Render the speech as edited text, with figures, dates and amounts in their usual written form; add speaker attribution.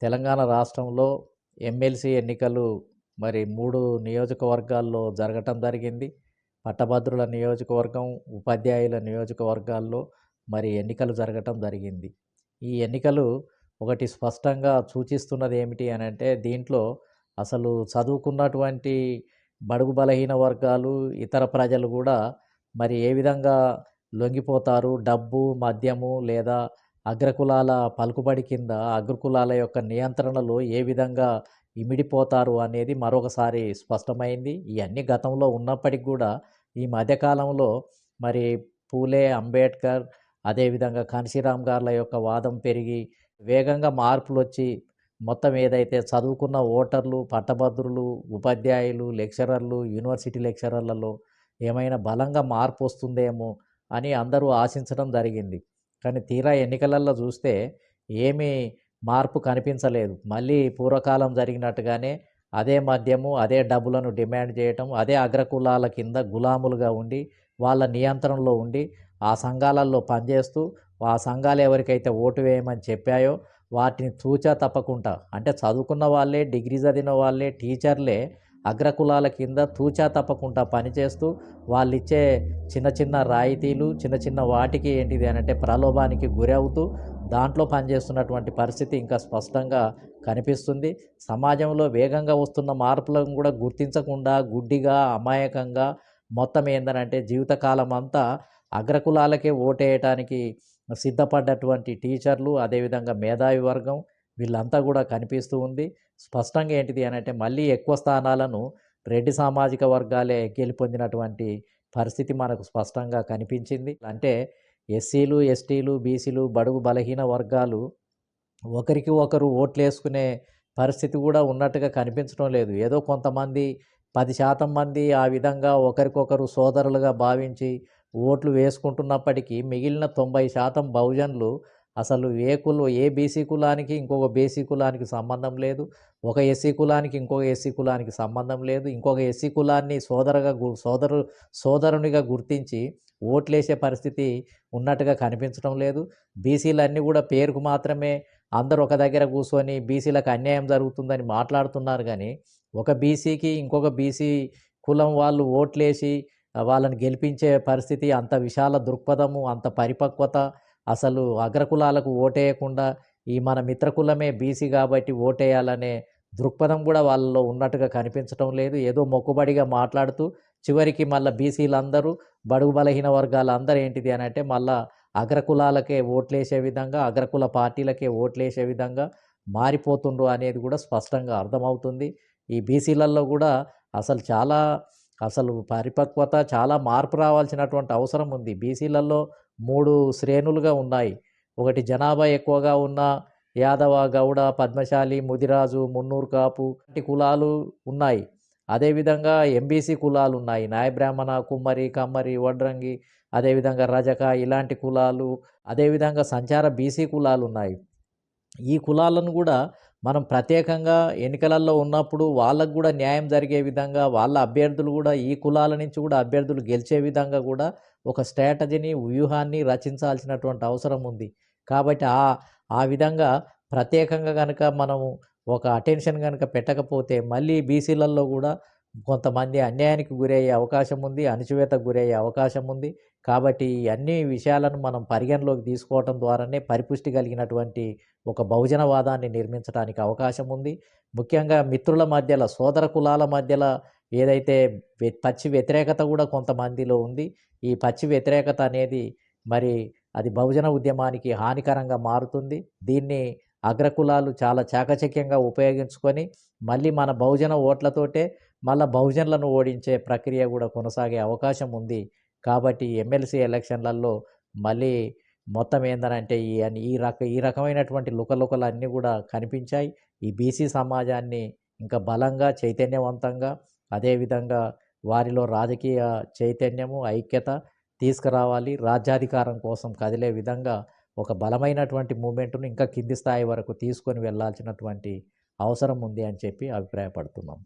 Speaker 1: తెలంగాణ రాష్ట్రంలో ఎమ్మెల్సీ ఎన్నికలు మరి 3 నియోజకవర్గాల్లో జరగటం జరిగింది. పట్టభద్రుల నియోజకవర్గం, ఉపాధ్యాయుల నియోజకవర్గాల్లో మరి ఎన్నికలు జరగటం జరిగింది. ఈ ఎన్నికలు ఒకటి స్పష్టంగా సూచిస్తున్నది ఏమిటి అనంటే, దీంట్లో అసలు చదువుకున్నటువంటి బడుగు బలహీన వర్గాలు, ఇతర ప్రజలు కూడా మరి ఏ విధంగా లొంగిపోతారు, డబ్బు, మద్యము లేదా అగ్రకులాల పలుకుబడి కింద అగ్రకులాల యొక్క నియంత్రణలో ఏ విధంగా ఇమిడిపోతారు అనేది మరొకసారి స్పష్టమైంది. ఇవన్నీ గతంలో ఉన్నప్పటికి కూడా ఈ మధ్యకాలంలో మరి పూలే, అంబేద్కర్, అదేవిధంగా కాన్షీరామ్ గార్ల యొక్క వాదం పెరిగి వేగంగా మార్పులొచ్చి మొత్తం ఏదైతే చదువుకున్న ఓటర్లు, పట్టభద్రులు, ఉపాధ్యాయులు, లెక్చరర్లు, యూనివర్సిటీ లెక్చరర్లలో ఏమైనా బలంగా మార్పు వస్తుందేమో అని అందరూ ఆశించడం జరిగింది. కానీ తీరా ఎన్నికలలో చూస్తే ఏమీ మార్పు కనిపించలేదు. మళ్ళీ పూర్వకాలం జరిగినట్టుగానే అదే మద్యము, అదే డబ్బులను డిమాండ్ చేయటం, అదే అగ్రకులాల కింద గులాములుగా ఉండి, వాళ్ళ నియంత్రణలో ఉండి, ఆ సంఘాలలో పనిచేస్తూ, ఆ సంఘాలు ఎవరికైతే ఓటు వేయమని చెప్పాయో వాటిని తూచా తప్పకుండా, అంటే చదువుకున్న వాళ్ళే, డిగ్రీ చదివిన వాళ్ళే, టీచర్లే అగ్రకులాల కింద తూచా తప్పకుండా పనిచేస్తూ వాళ్ళిచ్చే చిన్న చిన్న రాయితీలు, చిన్న చిన్న వాటికి ఏంటిది అనంటే ప్రలోభానికి గురవుతూ దాంట్లో పనిచేస్తున్నటువంటి పరిస్థితి ఇంకా స్పష్టంగా కనిపిస్తుంది. సమాజంలో వేగంగా వస్తున్న మార్పులను కూడా గుర్తించకుండా గుడ్డిగా, అమాయకంగా మొత్తం ఏందనంటే జీవితకాలం అంతా అగ్రకులాలకే ఓటేయటానికి సిద్ధపడ్డటువంటి టీచర్లు, అదేవిధంగా మేధావి వర్గం వీళ్ళంతా కూడా కనిపిస్తూ ఉంది. స్పష్టంగా ఏంటిది అనంటే మళ్ళీ ఎక్కువ స్థానాలను రెడ్డి సామాజిక వర్గాలే గెలుపొందినటువంటి పరిస్థితి మనకు స్పష్టంగా కనిపించింది. అంటే ఎస్సీలు, ఎస్టీలు, బీసీలు, బడుగు బలహీన వర్గాలు ఒకరికి ఒకరు ఓట్లేసుకునే పరిస్థితి కూడా ఉన్నట్టుగా కనిపించడం లేదు. ఏదో కొంతమంది 10% మంది ఆ విధంగా ఒకరికొకరు సోదరులుగా భావించి ఓట్లు వేసుకుంటున్నప్పటికీ మిగిలిన 90% బహుజనులు అసలు ఏ బీసీ కులానికి ఇంకొక బీసీ కులానికి సంబంధం లేదు. ఒక ఎస్సీ కులానికి ఇంకొక ఎస్సీ కులానికి సంబంధం లేదు. ఇంకొక ఎస్సీ కులాన్ని సోదరునిగా గుర్తించి ఓట్లేసే పరిస్థితి ఉన్నట్టుగా కనిపించడం లేదు. బీసీలన్నీ కూడా పేరుకు మాత్రమే అందరూ ఒక దగ్గర కూర్చొని బీసీలకు అన్యాయం జరుగుతుందని మాట్లాడుతున్నారు. కానీ ఒక బీసీకి ఇంకొక బీసీ కులం వాళ్ళు ఓట్లేసి వాళ్ళని గెలిపించే పరిస్థితి, అంత విశాల దృక్పథము, అంత పరిపక్వత, అసలు అగ్రకులాలకు ఓటేయకుండా ఈ మన మిత్రకులమే బీసీ కాబట్టి ఓటేయాలనే దృక్పథం కూడా వాళ్ళలో ఉన్నట్టుగా కనిపించడం లేదు. ఏదో మొక్కుబడిగా మాట్లాడుతూ చివరికి మళ్ళీ బీసీలందరూ, బడుగు బలహీన వర్గాలందరూ ఏంటిది అని అంటే మళ్ళా అగ్రకులాలకే ఓట్లేసే విధంగా, అగ్రకుల పార్టీలకే ఓట్లేసే విధంగా మారిపోతుండ్రు అనేది కూడా స్పష్టంగా అర్థమవుతుంది. ఈ బీసీలలో కూడా అసలు పరిపక్వత, చాలా మార్పు రావాల్సినటువంటి అవసరం ఉంది. బీసీలలో 3 శ్రేణులుగా ఉన్నాయి. ఒకటి జనాభా ఎక్కువగా ఉన్న యాదవ, గౌడ, పద్మశాలి, ముదిరాజు, మున్నూరు కాపు వంటి కులాలు ఉన్నాయి. అదేవిధంగా ఎంబీసీ కులాలు ఉన్నాయి. నాయ బ్రాహ్మణ, కుమ్మరి, కమ్మరి, వడ్రంగి, అదేవిధంగా రజక ఇలాంటి కులాలు, అదేవిధంగా సంచార బీసీ కులాలు ఉన్నాయి. ఈ కులాలను కూడా మనం ప్రత్యేకంగా ఎన్నికలలో ఉన్నప్పుడు వాళ్ళకు కూడా న్యాయం జరిగే విధంగా, వాళ్ళ అభ్యర్థులు కూడా ఈ కులాల నుంచి కూడా అభ్యర్థులు గెలిచే విధంగా కూడా ఒక స్ట్రాటజీని, వ్యూహాన్ని రచించాల్సినటువంటి అవసరం ఉంది. కాబట్టి ఆ విధంగా ప్రత్యేకంగా కనుక మనము ఒక అటెన్షన్ కనుక పెట్టకపోతే మళ్ళీ బీసీలలో కూడా కొంతమంది అన్యాయానికి గురయ్యే అవకాశం ఉంది, అణచివేతకు గురయ్యే అవకాశం ఉంది. కాబట్టి ఈ అన్ని విషయాలను మనం పరిగణలోకి తీసుకోవటం ద్వారానే పరిపుష్టి కలిగినటువంటి ఒక బహుజనవాదాన్ని నిర్మించడానికి అవకాశం ఉంది. ముఖ్యంగా మిత్రుల మధ్యలో, సోదర కులాల మధ్యలో ఏదైతే పచ్చి వ్యతిరేకత కూడా కొంతమందిలో ఉంది. ఈ పచ్చి వ్యతిరేకత అనేది మరి అది బహుజన ఉద్యమానికి హానికరంగా మారుతుంది. దీన్ని అగ్రకులాలు చాలా చాకచక్యంగా ఉపయోగించుకొని మళ్ళీ మన బహుజన ఓట్లతోటే మళ్ళీ బహుజనులను ఓడించే ప్రక్రియ కూడా కొనసాగే అవకాశం ఉంది. కాబట్టి ఎమ్మెల్సీ ఎలక్షన్లలో మళ్ళీ మొత్తం ఏందనంటే ఈ రకమైనటువంటి లుకలుకలు అన్నీ కూడా కనిపించాయి. ఈ బీసీ సమాజాన్ని ఇంకా బలంగా, చైతన్యవంతంగా, అదేవిధంగా వారిలో రాజకీయ చైతన్యము, ఐక్యత తీసుకురావాలి. రాజ్యాధికారం కోసం కదిలే విధంగా ఒక బలమైనటువంటి మూమెంట్ను ఇంకా కింది స్థాయి వరకు తీసుకొని వెళ్ళాల్సినటువంటి అవసరం ఉంది అని చెప్పి అభిప్రాయపడుతున్నాం.